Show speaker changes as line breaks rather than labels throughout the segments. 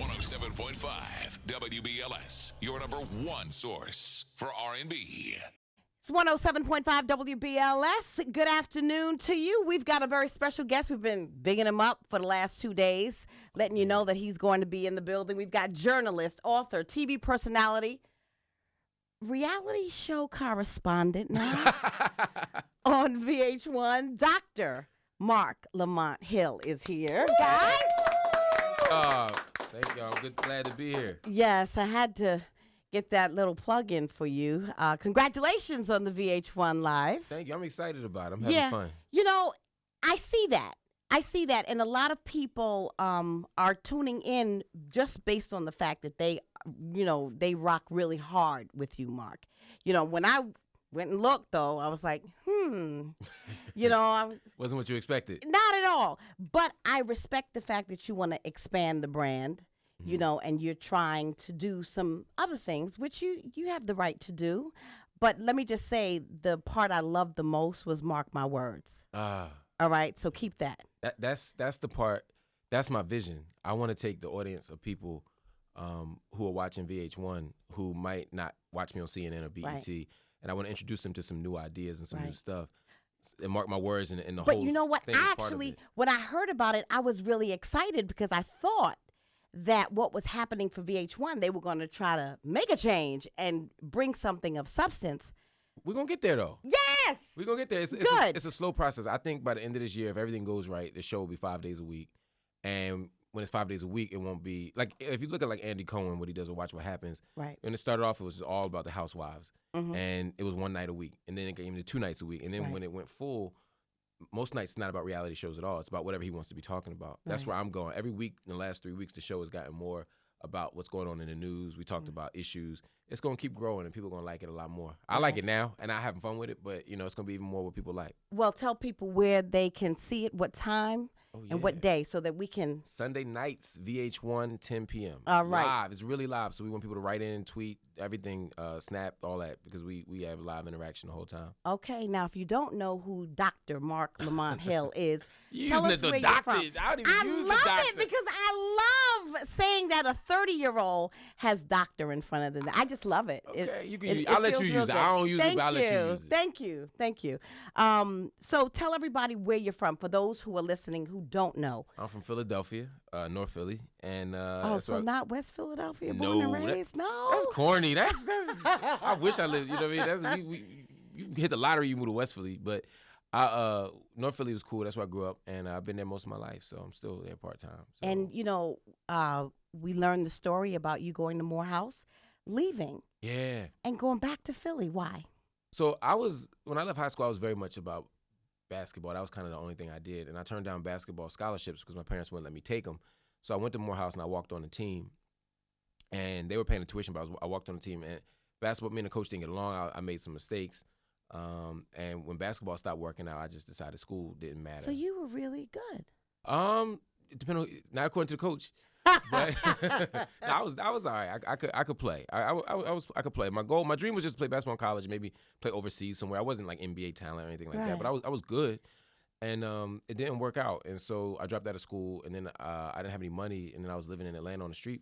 107.5 WBLS, your number one source for R&B.
It's 107.5 WBLS. Good afternoon to you. We've got a very special guest. We've been bigging him up for the last 2 days, letting you know that he's going to be in the building. We've got journalist, author, TV personality, reality show correspondent now on VH1. Dr. Marc Lamont Hill is here, guys.
Thank you. I'm glad to be here.
Yes, I had to get that little plug in for you. Congratulations on the VH1 Live.
Thank you. I'm excited about it. I'm having fun.
You know, I see that. And a lot of people are tuning in just based on the fact that they rock really hard with you, Marc. You know, when I went and looked, though, I was like,
Wasn't what you expected.
Not at all. But I respect the fact that you want to expand the brand, and you're trying to do some other things, which you have the right to do. But let me just say, the part I loved the most was Mark My Words. All right, so keep that.
That's the part. That's my vision. I want to take the audience of people who are watching VH1 who might not watch me on CNN or BET, right, and I want to introduce them to some new ideas and some new stuff. And Mark My Words and the whole.
But you know what? Actually, when I heard about it, I was really excited because I thought that what was happening for VH1, they were going to try to make a change and bring something of substance.
We're going to get there, though.
Yes!
We're going to get there.
Good.
It's a slow process. I think by the end of this year, if everything goes right, the show will be 5 days a week. And when it's 5 days a week, it won't be like if you look at like Andy Cohen, what he does with Watch What Happens.
Right.
When it started off, it was all about the housewives, and it was one night a week, and then it came to 2 nights a week, and then when it went full, most nights it's not about reality shows at all. It's about whatever he wants to be talking about. That's where I'm going. Every week in the last 3 weeks, the show has gotten more about what's going on in the news. We talked about issues. It's going to keep growing, and people are going to like it a lot more. I like it now, and I'm having fun with it, but it's going to be even more what people like.
Well, tell people where they can see it, what time, and what day, so that we can.
Sunday nights, VH1, 10 p.m.
All right.
Live. It's really live, so we want people to write in, tweet, everything, Snap, all that, because we have live interaction the whole time.
Okay, now if you don't know who Dr. Marc Lamont Hill is,
you
tell us
using
where
the doctor.
you're from.
I don't even use the doctor.
I love it because I love saying that a 30-year-old has doctor in front of them. I just love it.
Okay, you can use it. I'll let you use it. I don't use it, but I'll let you use it. Thank
you. So tell everybody where you're from for those who are listening who don't know.
I'm from Philadelphia, North Philly, and
so not West Philadelphia, born and raised. No,
that's corny. That's. I wish I lived. You know what I mean? That's you hit the lottery, you move to West Philly, but North Philly was cool. That's where I grew up, and I've been there most of my life, so I'm still there part time. So.
And we learned the story about you going to Morehouse, leaving, and going back to Philly. Why?
So when I left high school, I was very much about basketball. That was kind of the only thing I did, and I turned down basketball scholarships because my parents wouldn't let me take them. So I went to Morehouse and I walked on the team, and they were paying the tuition, but I walked on the team, and basketball, me and the coach didn't get along. I made some mistakes, and when basketball stopped working out, I just decided school didn't matter.
So you were really good.
Depending on, not according to the coach, but no, I was all right. I could play. I could play. My dream was just to play basketball in college, maybe play overseas somewhere. I wasn't like NBA talent or anything like that, but I was good, and it didn't work out, and so I dropped out of school, and then I didn't have any money, and then I was living in Atlanta on the street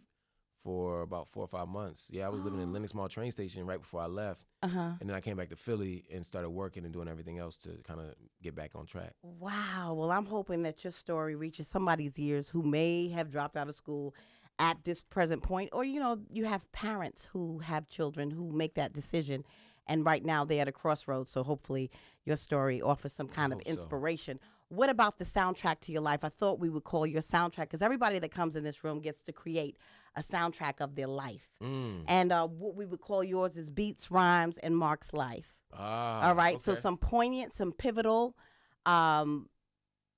for about 4 or 5 months. Yeah, I was living in Lenox Mall train station right before I left. And then I came back to Philly and started working and doing everything else to kind of get back on track.
Wow. Well, I'm hoping that your story reaches somebody's ears who may have dropped out of school at this present point. Or, you have parents who have children who make that decision. And right now they're at a crossroads. So hopefully your story offers some kind of inspiration. So. What about the soundtrack to your life? I thought we would call your soundtrack, because everybody that comes in this room gets to create a soundtrack of their life. And what we would call yours is Beats, Rhymes, and Marc's Life. All right, okay. So some poignant, some pivotal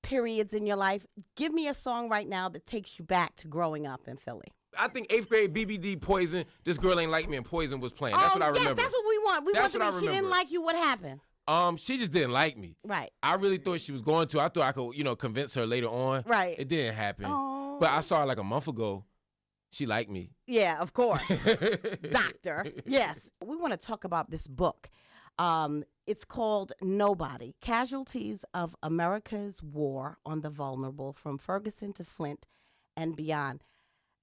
periods in your life. Give me a song right now that takes you back to growing up in Philly.
I think 8th grade, BBD, Poison, This Girl Ain't Like Me, and Poison was playing. That's what I remember.
Yes, that's what we want. We want to be, she didn't like you. What happened?
She just didn't like me.
Right.
I really thought she was going to. I thought I could, convince her later on.
Right.
It didn't happen.
Oh.
But I saw her like a month ago. She liked me.
Yeah, of course. Doctor. Yes. We want to talk about this book. It's called Nobody, Casualties of America's War on the Vulnerable, from Ferguson to Flint and Beyond.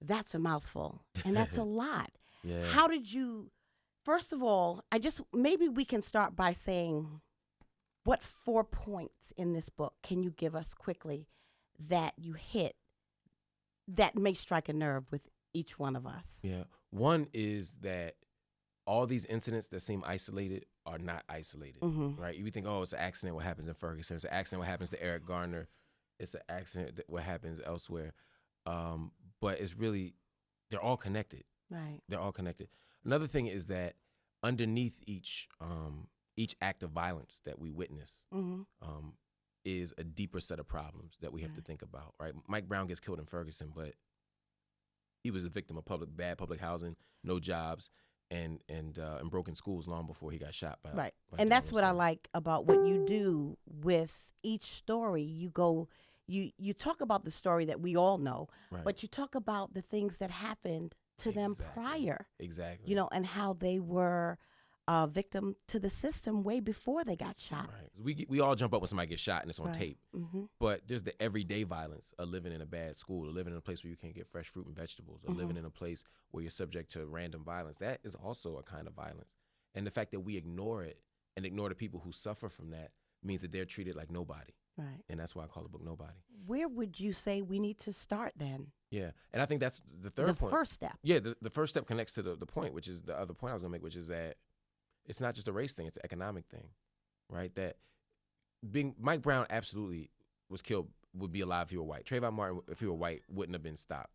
that's a mouthful, and that's a lot.
Yeah.
How did you, first of all, maybe we can start by saying, what 4 points in this book can you give us quickly that you hit that may strike a nerve with each one of us?
Yeah. One is that all these incidents that seem isolated are not isolated, right? You think, oh, it's an accident, what happens in Ferguson. It's an accident, what happens to Eric Garner. It's an accident, what happens elsewhere. But it's really, they're all connected.
Right.
They're all connected. Another thing is that underneath each act of violence that we witness is a deeper set of problems that we have to think about, right? Mike Brown gets killed in Ferguson, but he was a victim of bad public housing, no jobs, and broken schools long before he got shot by.
Right.
by
And that's
Donald
what I
Trump.
like about what you do with each story. You talk about the story that we all know,
Right.
but you talk about the things that happened to them
Exactly.
prior,
Exactly.
you know, and how they were a victim to the system way before they got shot.
Right. 'Cause we all jump up when somebody gets shot and it's on
Right.
tape. But there's the everyday violence of living in a bad school, or living in a place where you can't get fresh fruit and vegetables, or living in a place where you're subject to random violence. That is also a kind of violence. And the fact that we ignore it and ignore the people who suffer from that means that they're treated like nobody.
Right.
And that's why I call the book Nobody.
Where would you say we need to start then?
Yeah. And I think that's the third
The
point.
first step.
Yeah, the first step connects to the point, which is the other point I was going to make, which is that it's not just a race thing, it's an economic thing, right? That Mike Brown absolutely was killed, would be alive if he were white. Trayvon Martin, if he were white, wouldn't have been stopped.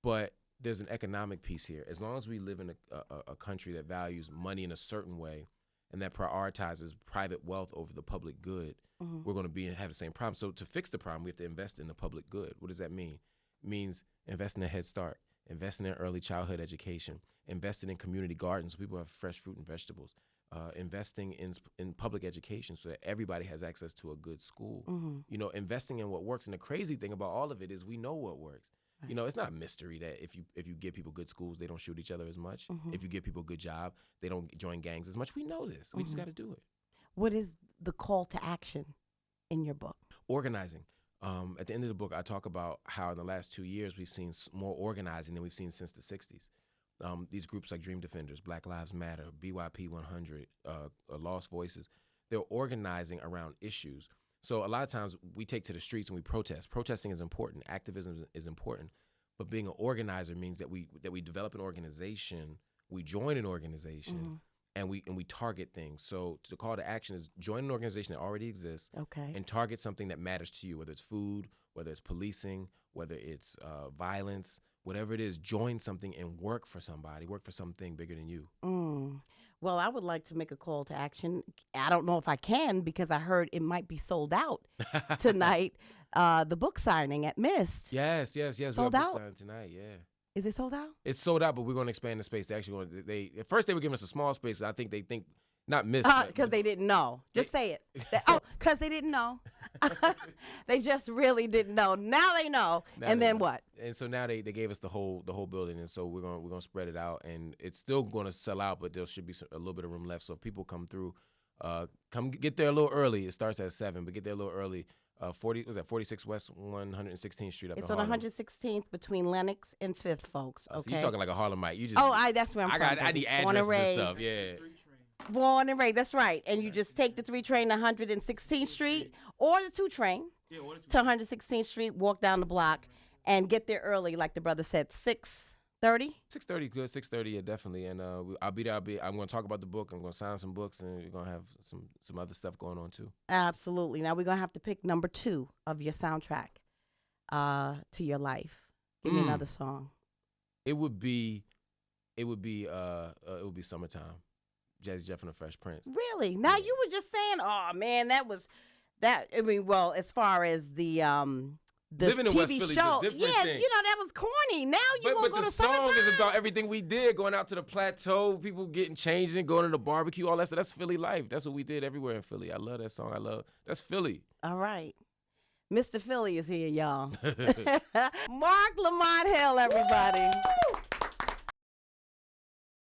But there's an economic piece here. As long as we live in a country that values money in a certain way and that prioritizes private wealth over the public good, we're going to have the same problem. So to fix the problem, we have to invest in the public good. What does that mean? It means investing in Head Start, investing in early childhood education, investing in community gardens so people have fresh fruit and vegetables, investing in public education so that everybody has access to a good school. You know, investing in what works. And the crazy thing about all of it is we know what works. Right. You know, it's not a mystery that if you give people good schools, they don't shoot each other as much. If you give people a good job, they don't join gangs as much. We know this. We just got to do it.
What is the call to action in your book?
Organizing. At the end of the book, I talk about how in the last 2 years we've seen more organizing than we've seen since the 60s. These groups like Dream Defenders, Black Lives Matter, BYP 100, Lost Voices, they're organizing around issues. So a lot of times we take to the streets and we protest. Protesting is important. Activism is important. But being an organizer means that we develop an organization, we join an organization, and we target things. So the call to action is join an organization that already exists, and target something that matters to you, whether it's food, whether it's policing, whether it's violence, whatever it is. Join something and work for somebody, work for something bigger than you.
Well, I would like to make a call to action. I don't know if I can because I heard it might be sold out tonight. The book signing at Mist.
Yes.
Sold
we have book
out?
signing tonight. Yeah.
Is it sold out?
It's sold out, but we're going to expand the space. They're actually going. At first they were giving us a small space. I think they think not Mist
Because they didn't know. Just say it. Because they didn't know. They just really didn't know. Now they know.
Now
And
they
then
know.
what?
And so now they gave us the whole building, and so we're gonna spread it out, and it's still going to sell out, but there should be a little bit of room left. So if people come through, come get there a little early. It starts at 7, but get there a little early. 46 West 116th Street up
It's
in
on
Harlem.
116th between Lennox and 5th, folks. Okay.
So you're talking like a Harlemite. You just
That's where I'm from.
I need
Born and
addresses and
raised.
stuff. Yeah.
Born and raised. That's right. And you just take the 3 train to 116th Street or the 2 train to 116th Street, walk down the block, and get there early, like the brother said, 6:30.
6:30 good. 6:30, yeah, definitely. And I'll be there. I'm going to talk about the book. I'm going to sign some books, and we're going to have some other stuff going on too.
Absolutely. Now we're gonna have to pick number 2 of your soundtrack to your life. Give me another song.
It would be Summertime. Jazzy Jeff and the Fresh Prince.
Really? Now you were just saying, oh man, that was that. I mean, well, as far as the
Living in
TV
West Philly is a
show,
different
yeah,
thing.
you know that was corny. Now you
But
want to go
the
to
song
Summertime?
is about everything we did, going out to the plateau, people getting changed and going to the barbecue, all that stuff. That's Philly life. That's what we did everywhere in Philly. I love that song. That's Philly.
All right. Mr. Philly is here, y'all. Marc Lamont Hill, everybody. Woo!